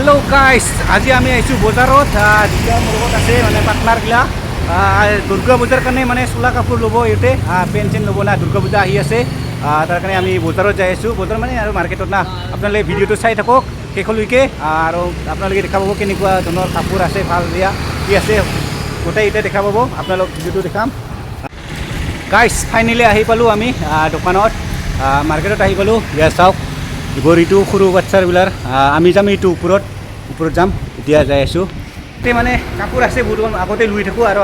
Hello guys, আজি আমি আইছো বজাৰত দুটা মৰত আছে মানে পাৰ্টনাৰ গিলা দুৰ্গা পূজাৰ কাৰণে মানে চোলা কাপোৰ ল'ব ইতে পেনচন ল'ব না দুৰ্গা পূজা আহি আছে তাৰ কাৰণে আমি বজাৰত যাই আছো বজাৰ মানে আৰু মাৰ্কেটত না আপোনালোকে ভিডিঅ'টো চাই থাকক শেষলৈকে আৰু আপোনালোকে দেখা পাব কেনেকুৱা ধৰণৰ কাপোৰ আছে ভাল দিয়া কি আছে গোটেই এটা দেখা পাব আপোনালোক ভিডিঅ'টো দেখাম গাইছ ফাইনেলি আহি পালোঁ আমি দোকানত মাৰ্কেটত আহি পালোঁ ইয়াত চাওক গৰিটো সৰু বাচ্চাৰবিলাক আমি যাম এইটো ওপৰত যাম এতিয়া যাই আছোঁ এতিয়া মানে কাপোৰ আছে বহুত আগতে লৈ থাকোঁ আৰু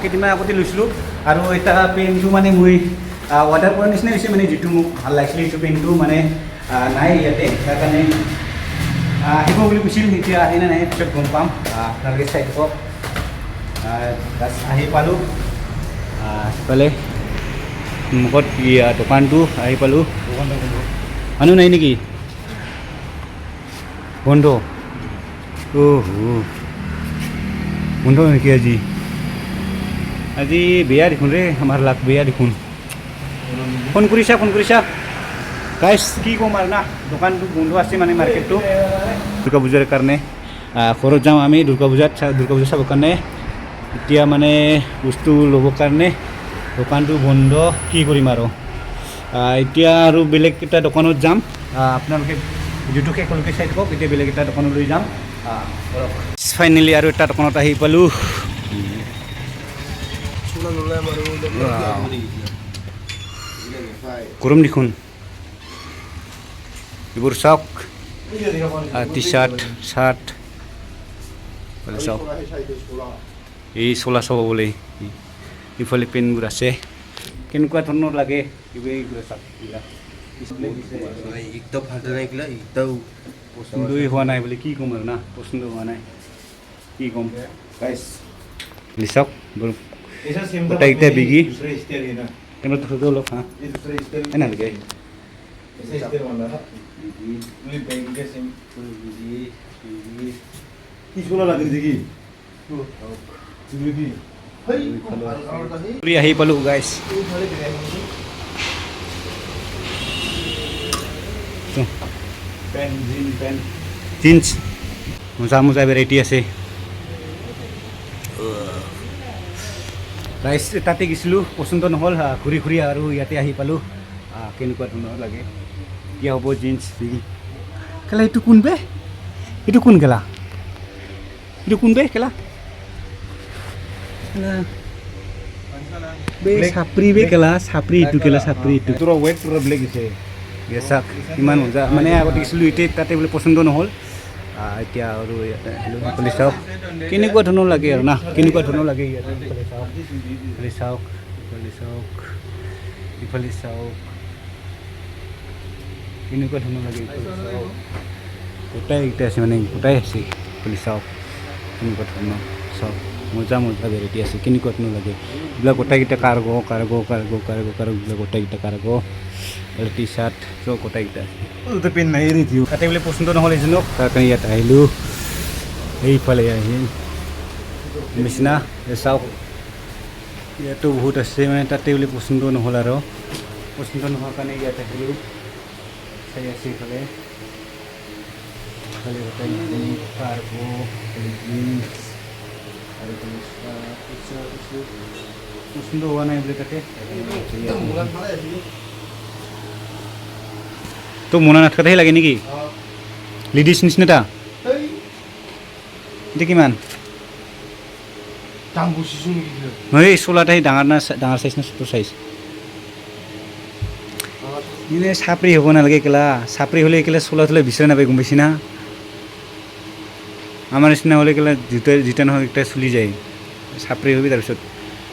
কেইদিনমান আগতে লৈছিলোঁ আৰু এটা পেণ্টটো মানে মই অৰ্ডাৰ কৰাৰ নিচিনা হৈছে মানে যিটো মোক ভাল লাগিছিলে এইটো পেণ্টটো মানে নাই ইয়াতে তাৰ কাৰণে আহিব বুলি কৈছিল এতিয়া আহি নাই পিছত গম পাম আপোনালোকে চাই থাকক আহি পালোঁ সিফালে মুখত দোকানটো আহি পালোঁ মানুহ নাই নেকি বন্ধ বন্ধ নেকি আজি বেয়া দেখোন ৰে আমাৰ লাগ বেয়া দেখোন ফোন কৰিছা গাইছ কি ক'ম আৰু না দোকানটো বন্ধ আছে মানে মাৰ্কেটটো দুৰ্গা পূজাৰ কাৰণে ঘৰত যাম আমি দুৰ্গা পূজা চাবৰ কাৰণে এতিয়া মানে বস্তু ল'বৰ কাৰণে দোকানটো বন্ধ কি কৰিম আৰু এতিয়া আৰু বেলেগ এটা দোকানত যাম আপোনালোকে ভিডিঅ'টো শেষলৈকে চাই থাকক এতিয়া বেলেগ এটা দোকানলৈ যাম ফাইনেলি আৰু এটা দোকানত আহি পালোঁ গৰম দেখোন এইবোৰ চাওক টি চাৰ্ট চাওক এই চোলা চাব বোলে ইফালে পেনবোৰ আছে কেনেকুৱা ধৰণৰ লাগে পচন্দই হোৱা নাই বুলি কি ক'ম আৰু না পচন্দ হোৱা নাই কি ক'ম চাওক গোটেইকেইটা বিকি অলপ হা নালাগে আহি পালোঁ গাইছ জিন্স মোজা ভেৰাইটি আছে গাইছ তাতে গৈছিলোঁ পচন্দ নহ'ল ঘূৰি আৰু ইয়াতে আহি পালোঁ কেনেকুৱা ধৰণৰ লাগে কি হ'ব জিন্স কেলা এইটো কোন বে এইটো কোন কেলা চাপৰি এইটো ৱেট পুৰা ব্লেক আছে চাওক কিমান মজা মানে আগতে গৈছিলোঁ এতিয়া তাতে বোলে পচন্দ নহ'ল এতিয়া আৰু ইয়াতে চাওক কেনেকুৱা ধৰণৰ লাগে আৰু না কেনেকুৱা ধৰণৰ লাগে ইয়াতে ইফালে চাওক কেনেকুৱা ধৰণৰ লাগে গোটাইকেইটা আছে মানে গোটাই আছে ইফালে চাওক কেনেকুৱা ধৰণৰ চাওক মজা ভেৰাইটি আছে কেনেকুৱা ধৰণৰ লাগে এইবিলাক গোটাইকেইটা কাৰ্গো এইবিলাক গোটাইকেইটা কাৰ্গো টি চাৰ্ট চব গোটাইকেইটা আছে পেন নাই তাতে বোলে পচন্দ নহ'ল এজনক তাৰ কাৰণে ইয়াত আহিলোঁ এইফালে আহিল নিচিনা চাওক ইয়াতো বহুত আছে মানে তাতে বোলে পচন্দ নহ'ল আৰু পচন্দ নোহোৱাৰ কাৰণে ইয়াত আহিলোঁ চাই আছে ইফালে কাৰ্গো জিন্স আৰু পচন্দ হোৱা নাই বোলে তাতে তো মোনা নাথাকাতেহে লাগে নেকি লেডিজ নিচিনা এটা এতিয়া কিমান এই চোলাটা ডাঙৰ চাইজ না ছোট চাইজ এনে চাপৰি হ'ব নালাগে কেলা চাপৰি হ'লে কেলা চোলা বিচাৰি নাপায় গম পাইছি না আমাৰ নিচিনা হ'লে কেলা যিটা নহয় একটা চলি যায় চাপৰি হ'বি তাৰপিছত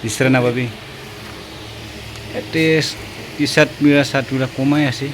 বিচাৰি নাপাবি ইয়াতে টি চাৰ্টবিলাক কমাই আছে